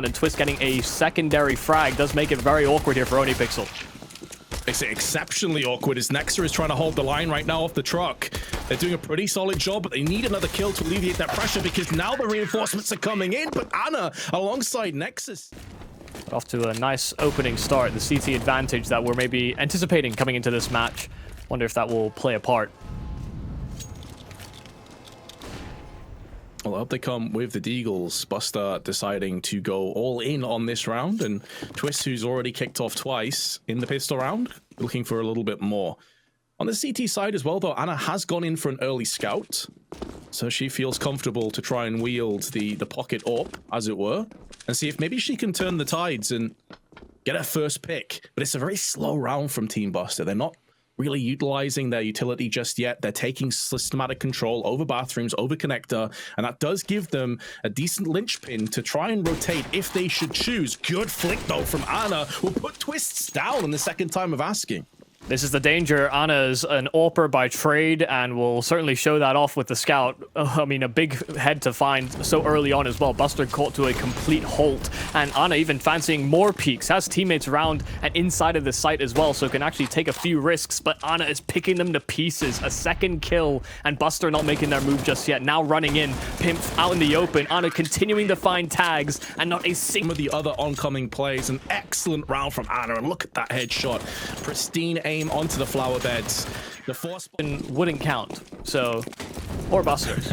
And Twist getting a secondary frag does make it very awkward here for OhnePixel. Makes it exceptionally awkward as Nexa is trying to hold the line right now off the truck. They're doing a pretty solid job, but they need another kill to alleviate that pressure because now the reinforcements are coming in. But Anna alongside Nexus. Off to a nice opening start. The CT advantage that we're maybe anticipating coming into this match. Wonder if that will play a part. Well, up they come with the Deagles. Buster deciding to go all in on this round, and Twist, who's already kicked off twice in the pistol round, looking for a little bit more. On the CT side as well, though, Anna has gone in for an early scout, so she feels comfortable to try and wield the pocket up, as it were, and see if maybe she can turn the tides and get her first pick. But it's a very slow round from Team Buster. They're not really utilizing their utility just yet. They're taking systematic control over bathrooms, over connector, and that does give them a decent linchpin to try and rotate if they should choose. Good flick, though, from Anna, will put Twists down in the second time of asking. This is the danger. Anna's an AWPer by trade and will certainly show that off with the scout. I mean, a big head to find so early on as well. Buster caught to a complete halt, and Anna even fancying more peeks. Has teammates around and inside of the site as well, so can actually take a few risks, but Anna is picking them to pieces. A second kill, and Buster not making their move just yet. Now running in, Pimp out in the open. Anna continuing to find tags, and not a single... Some of the other oncoming plays, an excellent round from Anna, and look at that headshot. Pristine aim onto the flower beds. The force wouldn't count, so... Or Busters.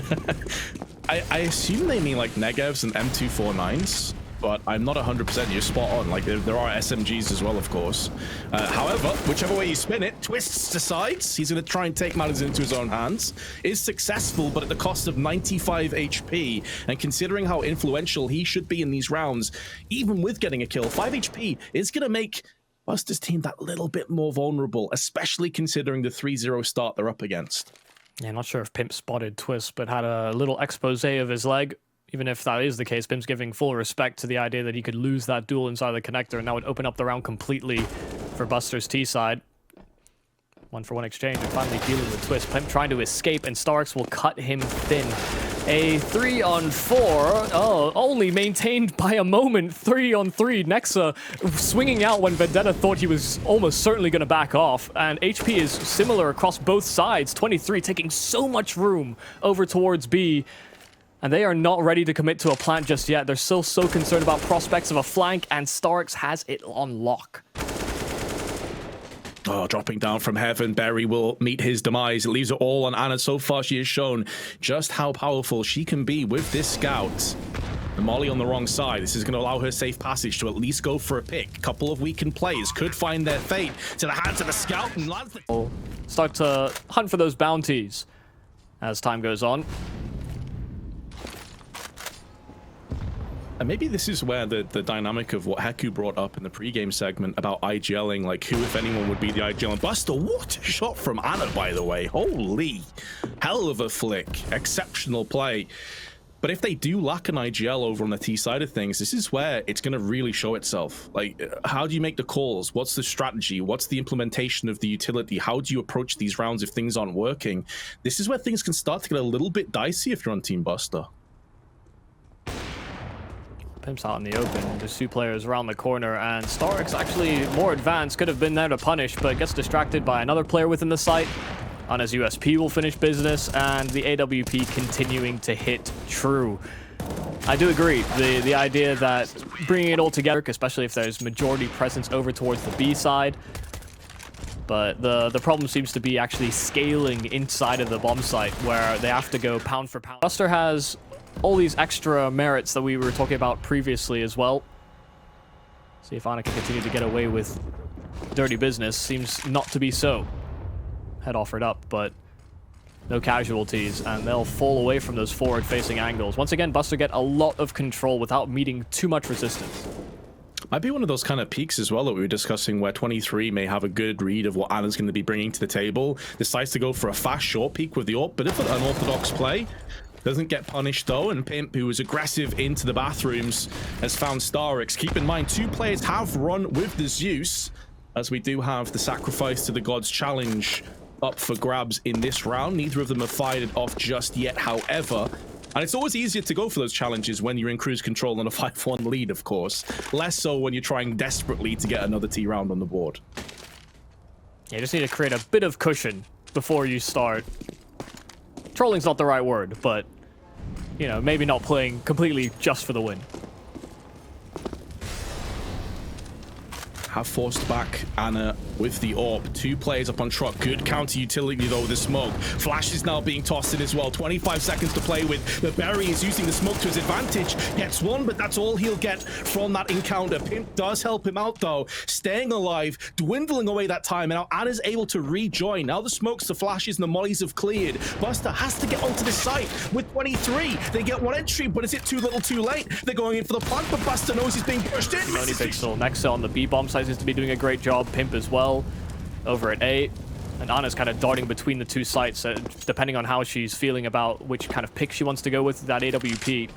I assume they mean like Negevs and M249s, but I'm not 100%. You're spot on. Like, there are SMGs as well, of course. However, whichever way you spin it, Twists decides he's going to try and take matters into his own hands. Is successful, but at the cost of 95 HP. And considering how influential he should be in these rounds, even with getting a kill, 5 HP is going to make Buster's team that little bit more vulnerable, especially considering the 3-0 start they're up against. Yeah, not sure if Pimp spotted Twist, but had a little expose of his leg. Even if that is the case, Pimp's giving full respect to the idea that he could lose that duel inside the connector, and that would open up the round completely for Buster's T side. 1-for-1 exchange, and finally dealing with Twist. Pimp trying to escape, and Starks will cut him thin. A 3-on-4, only maintained by a moment. 3-on-3, Nexa swinging out when Vendetta thought he was almost certainly going to back off. And HP is similar across both sides. 23 taking so much room over towards B. And they are not ready to commit to a plant just yet. They're still so concerned about prospects of a flank, and Starks has it on lock. Oh, dropping down from heaven, Berry will meet his demise. It leaves it all on Anna. So far, she has shown just how powerful she can be with this scout. The molly on the wrong side. This is going to allow her safe passage to at least go for a pick. A couple of weakened players could find their fate to the hands of the scout and lands the... Start to hunt for those bounties as time goes on. And maybe this is where the dynamic of what Heku brought up in the pregame segment about IGLing, like who, if anyone, would be the IGL. And Buster, what a shot from Anna, by the way. Holy hell of a flick. Exceptional play. But if they do lack an IGL over on the T side of things, this is where it's going to really show itself. Like, how do you make the calls? What's the strategy? What's the implementation of the utility? How do you approach these rounds if things aren't working? This is where things can start to get a little bit dicey if you're on Team Buster. Pimp's out in the open. There's two players around the corner, and Starks actually more advanced, could have been there to punish, but gets distracted by another player within the site. Anna's USP will finish business, and the AWP continuing to hit true. I do agree. The idea that bringing it all together, especially if there's majority presence over towards the B side, but the problem seems to be actually scaling inside of the bomb site, where they have to go pound for pound. Buster has all these extra merits that we were talking about previously as well. See if Anna can continue to get away with dirty business. Seems not to be so. Head offered up, but no casualties, and they'll fall away from those forward-facing angles. Once again, Buster get a lot of control without meeting too much resistance. Might be one of those kind of peaks as well that we were discussing, where 23 may have a good read of what Anna's going to be bringing to the table. Decides to go for a fast short peek with the AWP, but if an unorthodox play. Doesn't get punished though, and Pimp, who was aggressive into the bathrooms, has found Starix. Keep in mind, two players have run with the Zeus, as we do have the Sacrifice to the Gods challenge up for grabs in this round. Neither of them have fired it off just yet. However, And it's always easier to go for those challenges when you're in cruise control and a 5-1 lead, of course. Less so when you're trying desperately to get another T round on the board. Yeah, you just need to create a bit of cushion before you start. Trolling's not the right word, but, you know, maybe not playing completely just for the win. Have forced back Anna with the AWP. 2 players up on truck. Good counter utility though with the smoke. Flash is now being tossed in as well. 25 seconds to play with. The Berry is using the smoke to his advantage. Gets one, but that's all he'll get from that encounter. Pimp does help him out though. Staying alive, dwindling away that time. And now Anna's able to rejoin. Now the smokes, the flashes, and the mollies have cleared. Buster has to get onto the site with 23. They get one entry, but is it too little too late? They're going in for the plant, but Buster knows he's being pushed in. OhnePixel next on the B bomb side seems to be doing a great job. Pimp as well over at A, and Anna's kind of darting between the 2 sites depending on how she's feeling about which kind of pick she wants to go with that AWP.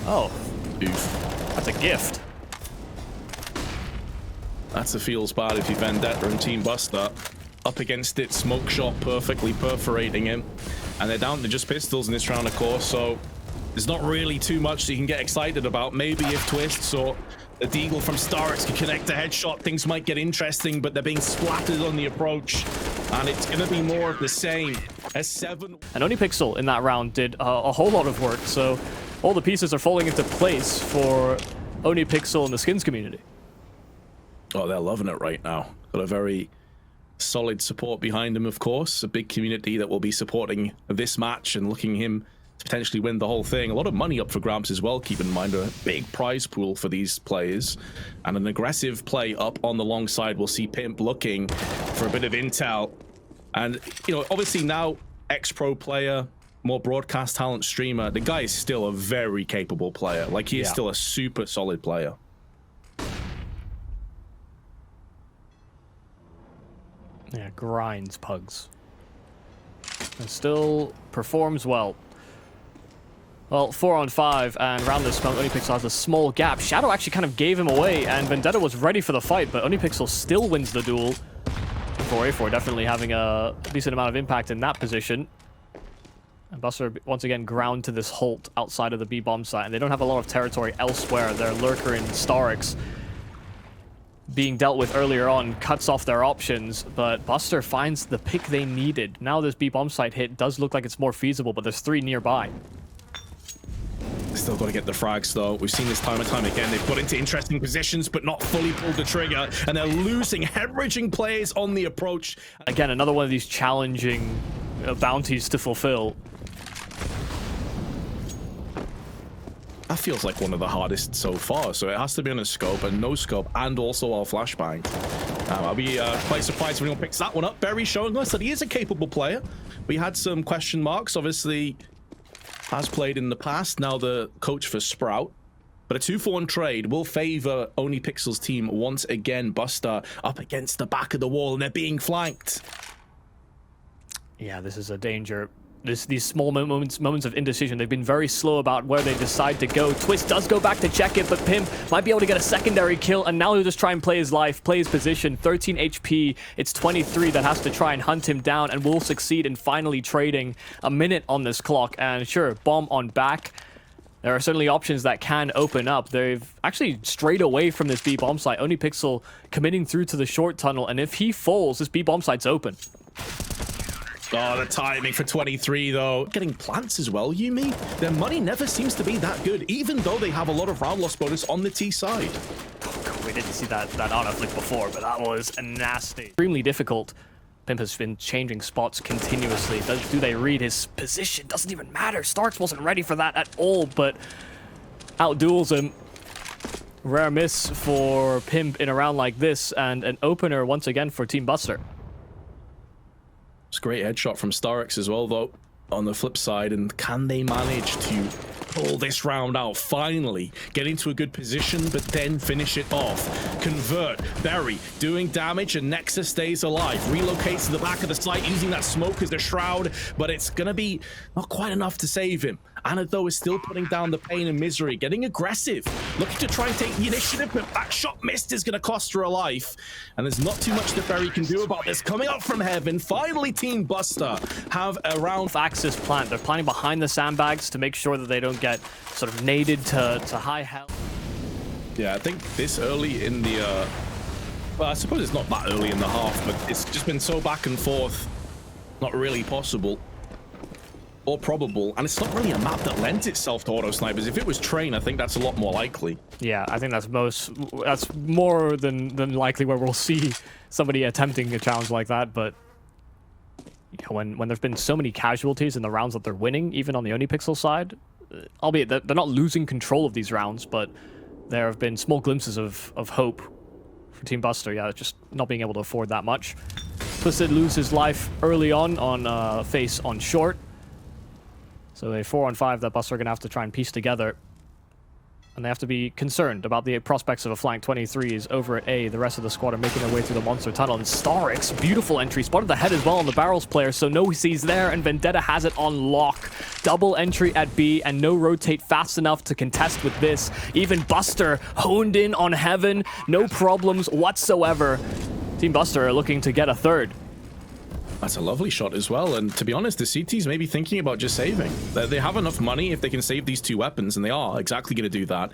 Oh, Oof. that's a gift. That's a feels bad if you Vendetta and Team Buster up against it. Smoke shot perfectly perforating him, and they're down to just pistols in this round, of course, so there's not really too much you can get excited about. Maybe if Twists or the Deagle from Starix can connect a headshot, things might get interesting, but they're being splattered on the approach, and it's going to be more of the same. S7. And OhnePixel in that round did a whole lot of work, so all the pieces are falling into place for OhnePixel and the skins community. Oh, they're loving it right now. Got a very solid support behind them, of course. A big community that will be supporting this match and looking him to potentially win the whole thing. A lot of money up for grabs as well, keep in mind. A big prize pool for these players. And an aggressive play up on the long side. We'll see Pimp looking for a bit of intel. And, you know, obviously now ex-pro player, more broadcast talent streamer. The guy is still a very capable player. Like, he is still a super solid player. Yeah, grinds pugs. And still performs well. Well, 4 on 5, and around this smoke, OhnePixel has a small gap. Shadow actually kind of gave him away, and Vendetta was ready for the fight, but OhnePixel still wins the duel. 4A4 definitely having a decent amount of impact in that position. And Buster, once again, ground to this halt outside of the B bomb site, and they don't have a lot of territory elsewhere. Their lurker in Starix being dealt with earlier on cuts off their options, but Buster finds the pick they needed. Now this B bomb site hit does look like it's more feasible, but there's 3 nearby. Still got to get the frags though. We've seen this time and time again. They've got into interesting positions, but not fully pulled the trigger, and they're losing, hemorrhaging plays on the approach. Again, another one of these challenging bounties to fulfill. That feels like one of the hardest so far, so it has to be on a scope and no scope, and also all flashbang. I'll be quite surprised if anyone picks that one up. Berry showing us that he is a capable player. We had some question marks, obviously has played in the past, now the coach for Sprout. But a 2-for-1 trade will favor OhnePixel's team once again. Buster up against the back of the wall, and they're being flanked. Yeah, this is a danger. These small moments of indecision. They've been very slow about where they decide to go. Twist does go back to check it, but Pimp might be able to get a secondary kill, and now he'll just try and play his life, play his position. 13 HP. It's 23 that has to try and hunt him down, and will succeed in finally trading a minute on this clock. And sure, bomb on back. There are certainly options that can open up. They've actually strayed away from this B bomb site. OhnePixel committing through to the short tunnel, and if he falls, this B bomb site's open. Oh, the timing for 23, though. Getting plants as well, Yumi. Their money never seems to be that good, even though they have a lot of round loss bonus on the T side. Oh, God, we didn't see that Ana flick before, but that was nasty. Extremely difficult. Pimp has been changing spots continuously. Do they read his position? Doesn't even matter. Starks wasn't ready for that at all, but outduels him. Rare miss for Pimp in a round like this, and an opener once again for Team Buster. It's a great headshot from Starix as well, though, on the flip side. And can they manage to pull this round out? Finally get into a good position, but then finish it off. Convert. Berry doing damage, and Nexus stays alive. Relocates to the back of the site, using that smoke as the shroud, but it's going to be not quite enough to save him. Anna, though, is still putting down the pain and misery, getting aggressive, looking to try and take the initiative, but that shot missed is going to cost her a life. And there's not too much the Ferry can do about this. Coming up from heaven, finally Team Buster have a round Axis plant. They're planting behind the sandbags to make sure that they don't get sort of naded to high health. Yeah, I think this early in the well, I suppose it's not that early in the half, but it's just been so back and forth, not really possible or probable, and it's not really a map that lends itself to auto snipers. If it was Train, I think that's a lot more likely. Yeah, I think that's more than likely where we'll see somebody attempting a challenge like that. But you know, when there's been so many casualties in the rounds that they're winning, even on the OhnePixel side, albeit they're not losing control of these rounds, but there have been small glimpses of hope for Team Buster. Yeah, just not being able to afford that much. Twisted lose his life early on face on short. So a 4-on-5 that Buster are going to have to try and piece together. And they have to be concerned about the prospects of a flank. 23s over at A. The rest of the squad are making their way through the monster tunnel. And Starix, beautiful entry, spotted the head as well on the barrels player, so no sees there, and Vendetta has it on lock. Double entry at B, and no rotate fast enough to contest with this. Even Buster honed in on Heaven, no problems whatsoever. Team Buster are looking to get a third. That's a lovely shot as well, and to be honest, the CTs may be thinking about just saving. They have enough money if they can save these two weapons, and they are exactly going to do that,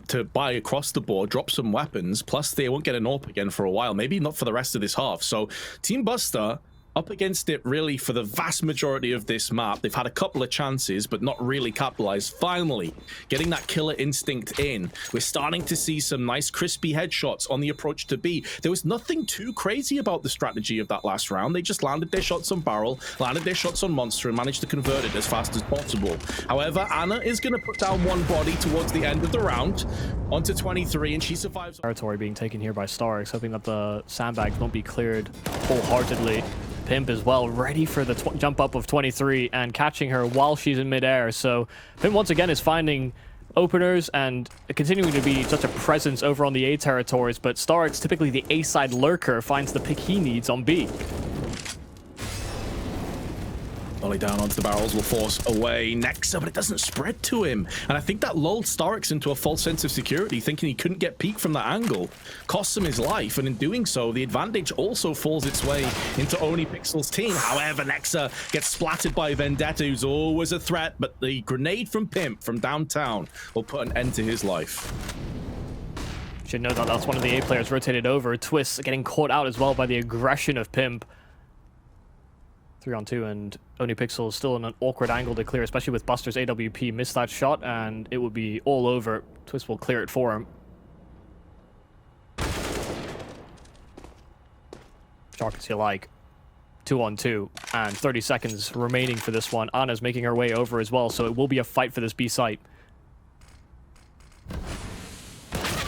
to buy across the board, drop some weapons, plus they won't get an AWP again for a while, maybe not for the rest of this half. So Team Buster up against it really for the vast majority of this map. They've had a couple of chances, but not really capitalized. Finally, getting that killer instinct in. We're starting to see some nice crispy headshots on the approach to B. There was nothing too crazy about the strategy of that last round. They just landed their shots on barrel, landed their shots on monster, and managed to convert it as fast as possible. However, Anna is going to put down one body towards the end of the round onto 23, and she survives. Territory being taken here by Starix, hoping that the sandbags won't be cleared wholeheartedly. Pimp as well, ready for the jump up of 23 and catching her while she's in midair. So Pimp once again is finding openers and continuing to be such a presence over on the A territories, but Starix, typically the A side lurker, finds the pick he needs on B. Volley down onto the barrels will force away Nexa, but it doesn't spread to him. And I think that lulled Starix into a false sense of security, thinking he couldn't get peek from that angle. Costs him his life, and in doing so, the advantage also falls its way into OhnePixel's team. However, Nexa gets splattered by Vendetta, who's always a threat, but the grenade from Pimp from downtown will put an end to his life. Should know that that's one of the A players rotated over. Twist getting caught out as well by the aggression of Pimp. 3-on-2, and OhnePixel is still in an awkward angle to clear, especially with Buster's AWP. Missed that shot, and it would be all over. Twist will clear it for him. Sharp as you like. 2-on-2, and 30 seconds remaining for this one. Anna's making her way over as well, so it will be a fight for this B site.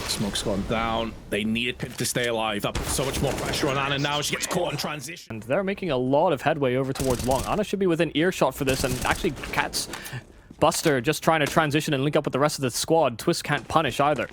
Smoke's gone down. They needed Pimp to stay alive. That puts so much more pressure on Anna now. She gets caught in transition. And they're making a lot of headway over towards long. Anna should be within earshot for this, and actually Cat's Buster just trying to transition and link up with the rest of the squad. Twist can't punish either.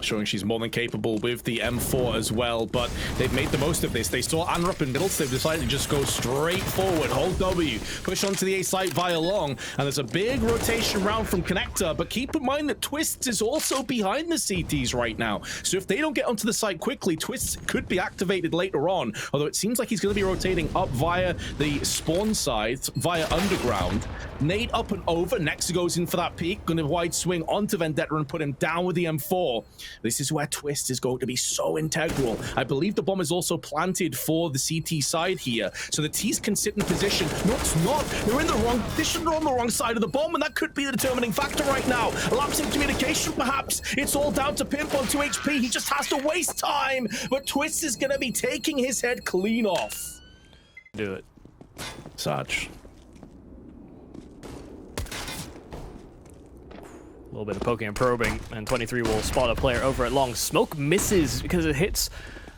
Showing she's more than capable with the M4 as well, but they've made the most of this. They saw Anna up in middle, so they've decided to just go straight forward, hold W, push onto the A site via long, and there's a big rotation round from Connector, but keep in mind that Twist is also behind the CTs right now, so if they don't get onto the site quickly, Twist could be activated later on, although it seems like he's going to be rotating up via the spawn side, via underground. Nade up and over, Nexa goes in for that peek, going to wide swing onto Vendetta and put him down with the M4. This is where Twist is going to be so integral. I believe the bomb is also planted for the CT side here, so the T's can sit in position. No, it's not. They're in the wrong position. They're on the wrong side of the bomb, and that could be the determining factor right now. A lapse in communication, perhaps. It's all down to Pimp on 2 HP. He just has to waste time, but Twist is going to be taking his head clean off. Do it. Sarge. A little bit of poking and probing, and 23 will spot a player over at long. Smoke misses because it hits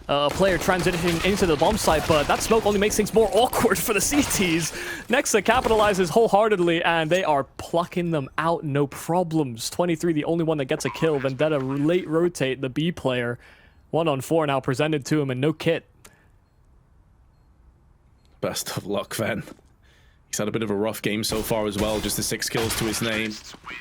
a player transitioning into the bomb site, but that smoke only makes things more awkward for the CTs. Nexa capitalizes wholeheartedly, and they are plucking them out, no problems. 23, the only one that gets a kill. Vendetta late rotate the B player. 1-on-4 now presented to him, and no kit. Best of luck, Ven. He's had a bit of a rough game so far as well, just the 6 kills to his name.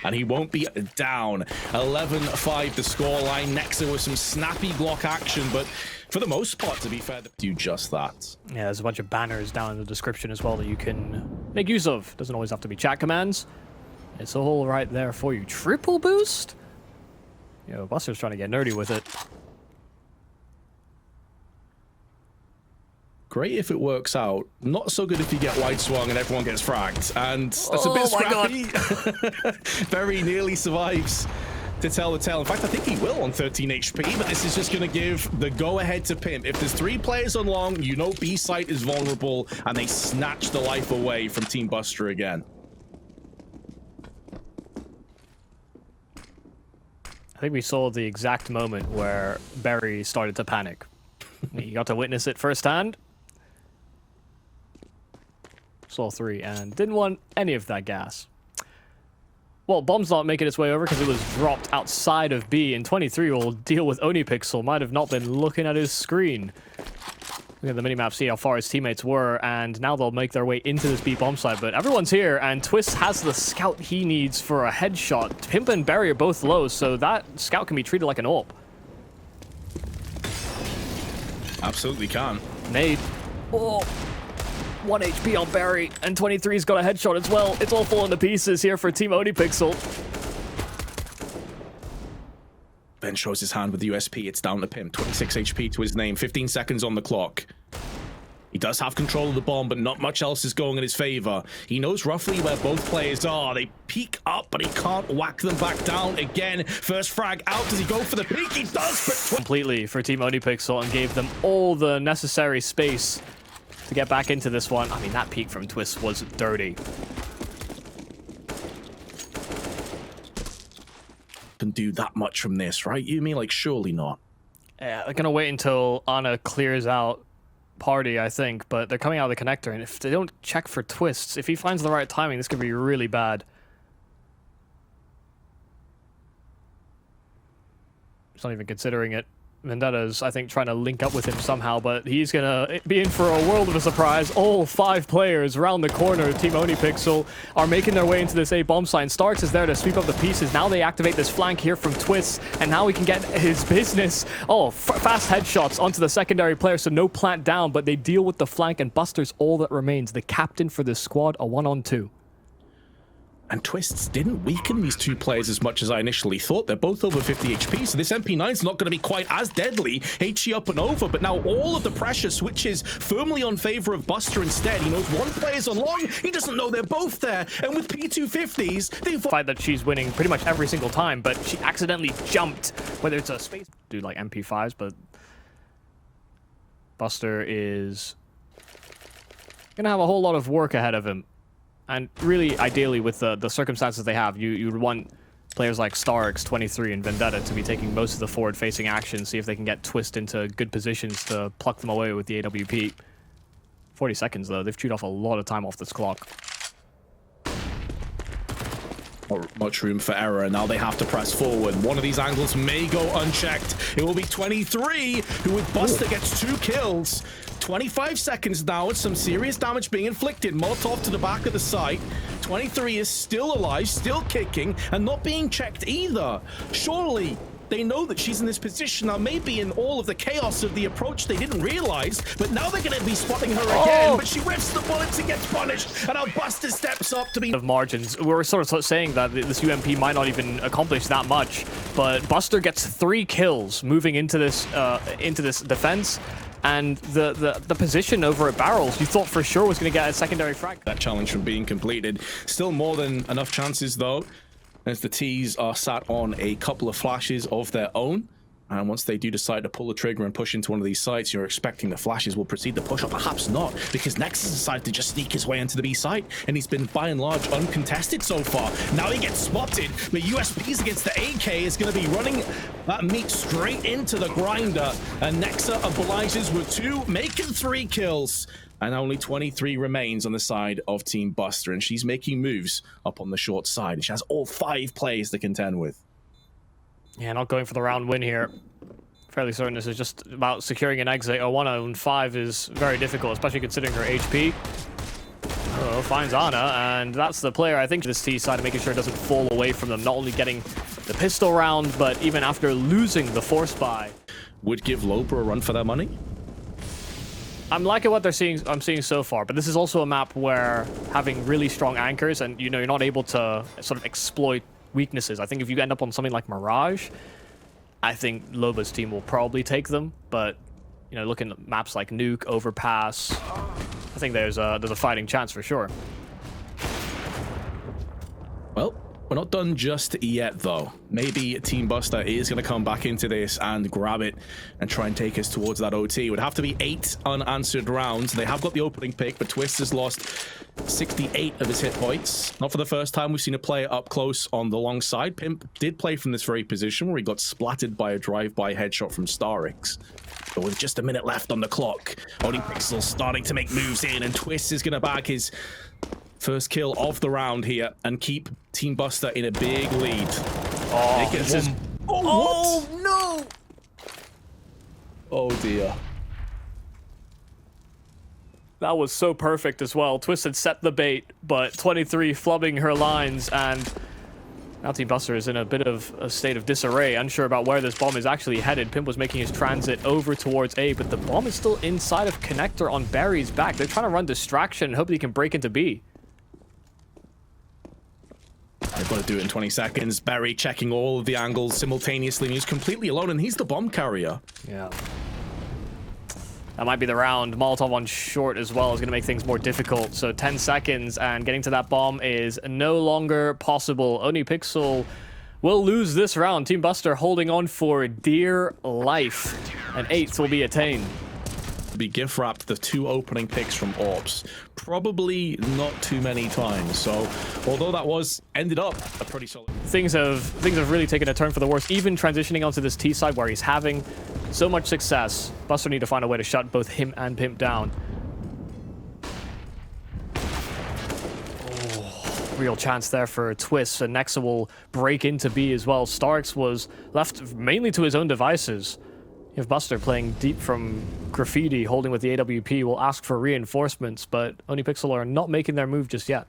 And he won't be down. 11-5 the scoreline. Nexa with some snappy block action, but for the most part, to be fair, do just that. Yeah, there's a bunch of banners down in the description as well that you can make use of. Doesn't always have to be chat commands. It's all right there for you. Triple boost? Yo, Buster's trying to get nerdy with it. Great if it works out. Not so good if you get wide swung and everyone gets fragged. And that's a bit scrappy. Very nearly survives to tell the tale. In fact, I think he will on 13 HP, but this is just going to give the go-ahead to Pimp. If there's 3 players on long, you know B site is vulnerable, and they snatch the life away from Team Buster again. I think we saw the exact moment where Barry started to panic. You got to witness it firsthand. Saw 3 and didn't want any of that gas. Well, bomb's not making its way over because it was dropped outside of B, and 23 will deal with OhnePixel. Might have not been looking at his screen. Look at the minimap, see how far his teammates were, and now they'll make their way into this B bomb site. But everyone's here, and Twist has the scout he needs for a headshot. Pimp and Barry are both low, so that scout can be treated like an AWP. Absolutely can. Nade. Oh. 1 HP on Barry, and 23's got a headshot as well. It's all falling to pieces here for Team OhnePixel. Ben shows his hand with the USP. It's down to Pimp. 26 HP to his name. 15 seconds on the clock. He does have control of the bomb, but not much else is going in his favor. He knows roughly where both players are. They peek up, but he can't whack them back down again. First frag out. Does he go for the peek? He does, but completely for Team OhnePixel and gave them all the necessary space to get back into this one. I mean, that peek from Twist was dirty. Can do that much from this, right? You mean, like, surely not. Yeah, they're gonna wait until Anna clears out party, I think, but they're coming out of the connector, and if they don't check for Twists, if he finds the right timing, this could be really bad. He's not even considering it. Vendetta's, I think, trying to link up with him somehow, but he's gonna be in for a world of a surprise. All 5 players around the corner, Team OhnePixel, are making their way into this A bomb sign. Starks is there to sweep up the pieces. Now they activate this flank here from Twist, and now he can get his business. Oh, fast headshots onto the secondary player, so no plant down, but they deal with the flank, and Buster's all that remains. The captain for this squad, a 1-on-2. And Twists didn't weaken these 2 players as much as I initially thought. They're both over 50 HP, so this MP9's not going to be quite as deadly. HE up and over, but now all of the pressure switches firmly on favor of Buster instead. He knows 1 player's on long, he doesn't know they're both there. And with P250s, they fight that she's winning pretty much every single time, but she accidentally jumped, whether it's a space dude like MP5s, but Buster is gonna have a whole lot of work ahead of him. And really, ideally, with the circumstances they have, you would want players like Starks, 23, and Vendetta to be taking most of the forward-facing action, see if they can get Twist into good positions to pluck them away with the AWP. 40 seconds, though. They've chewed off a lot of time off this clock. Not much room for error, and now they have to press forward. One of these angles may go unchecked. It will be 23, who with Buster gets 2 kills. 25 seconds now, and some serious damage being inflicted. Molotov to the back of the site. 23 is still alive, still kicking, and not being checked either. Surely they know that she's in this position. Now, maybe in all of the chaos of the approach, they didn't realize, but now they're going to be spotting her again. But she rips the bullets and gets punished, and now Buster steps up to be... Of margins. We were sort of saying that this UMP might not even accomplish that much, but Buster gets 3 kills moving into this defense. And the position over at Barrels, you thought for sure was going to get a secondary frag. That challenge from being completed. Still more than enough chances, though, as the T's are sat on a couple of flashes of their own. And once they do decide to pull the trigger and push into one of these sites, you're expecting the flashes will proceed to push, or perhaps not, because Nexus decided to just sneak his way into the B site, and he's been, by and large, uncontested so far. Now he gets spotted, but USPs against the AK is going to be running that meat straight into the grinder, and Nexa obliges with 2, making 3 kills. And only 23 remains on the side of Team Buster, and she's making moves up on the short side. She has all 5 players to contend with. Yeah, not going for the round win here. Fairly certain this is just about securing an exit. A 1-on-5 is very difficult, especially considering her HP. Oh, finds Ana, and that's the player, I think, this T side, making sure it doesn't fall away from them. Not only getting the pistol round, but even after losing the force buy. Would give Loper a run for their money? I'm liking what I'm seeing so far, but this is also a map where having really strong anchors and, you know, you're not able to sort of exploit weaknesses. I think if you end up on something like Mirage, I think Loba's team will probably take them, but, you know, looking at maps like Nuke, Overpass, I think there's a fighting chance for sure. Well, we're not done just yet, though. Maybe Team Buster is going to come back into this and grab it and try and take us towards that OT. It would have to be 8 unanswered rounds. They have got the opening pick, but Twist has lost 68 of his hit points. Not for the first time we've seen a player up close on the long side. Pimp did play from this very position where he got splattered by a drive-by headshot from StarX. But with just a minute left on the clock, OhnePixel starting to make moves in, and Twist is going to bag his first kill of the round here and keep Team Buster in a big lead. Oh, oh no! Oh dear. That was so perfect as well. Twist had set the bait, but 23 flubbing her lines, and now Team Buster is in a bit of a state of disarray, unsure about where this bomb is actually headed. Pimp was making his transit over towards A, but the bomb is still inside of Connector on Barry's back. They're trying to run distraction and hope he can break into B. They've got to do it in 20 seconds. Barry checking all of the angles simultaneously, and he's completely alone, and he's the bomb carrier. Yeah. That might be the round. Molotov on short as well is going to make things more difficult. So 10 seconds, and getting to that bomb is no longer possible. OhnePixel will lose this round. Team Buster holding on for dear life. And 8th will be attained. Be gift wrapped the 2 opening picks from Orbs. Probably not too many times. So although that ended up a pretty solid. Things have really taken a turn for the worse. Even transitioning onto this T side where he's having so much success. Buster need to find a way to shut both him and Pimp down. Oh, real chance there for Twist, and Nexa will break into B as well. StarX was left mainly to his own devices. If Buster playing deep from Graffiti, holding with the AWP, will ask for reinforcements, but OhnePixel are not making their move just yet.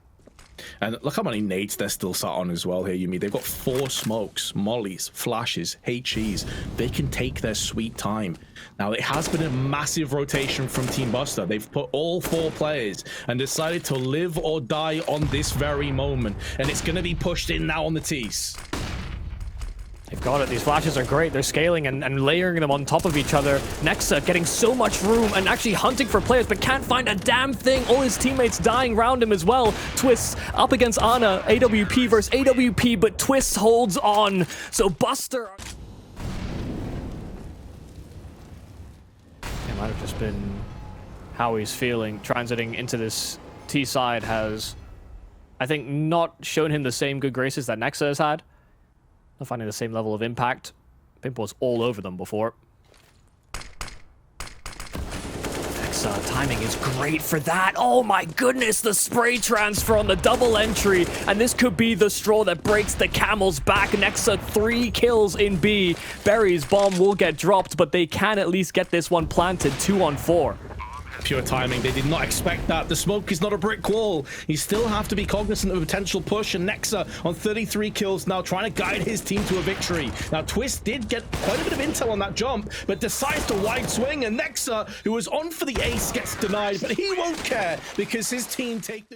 And look how many nades they're still sat on as well here, Yumi. They've got 4 smokes, mollies, flashes, HEs. They can take their sweet time. Now, it has been a massive rotation from Team Buster. They've put all 4 players and decided to live or die on this very moment. And it's going to be pushed in now on the tees. They've got it. These flashes are great. They're scaling and layering them on top of each other. Nexa getting so much room and actually hunting for players, but can't find a damn thing. All his teammates dying around him as well. Twist up against Ana. AWP versus AWP, but Twist holds on. So Buster... It might have just been how he's feeling. Transiting into this T side has, I think, not shown him the same good graces that Nexa has had. Not finding the same level of impact. Pimp was all over them before. Nexa, timing is great for that. Oh my goodness, the spray transfer on the double entry. And this could be the straw that breaks the camel's back. Nexa, 3 kills in B. Barry's bomb will get dropped, but they can at least get this one planted. 2 on 4. Pure timing. They did not expect that. The smoke is not a brick wall. You still have to be cognizant of a potential push, and Nexa on 33 kills now, trying to guide his team to a victory. Now, Twist did get quite a bit of intel on that jump, but decides to wide swing, and Nexa, who was on for the ace, gets denied, but he won't care because his team take the...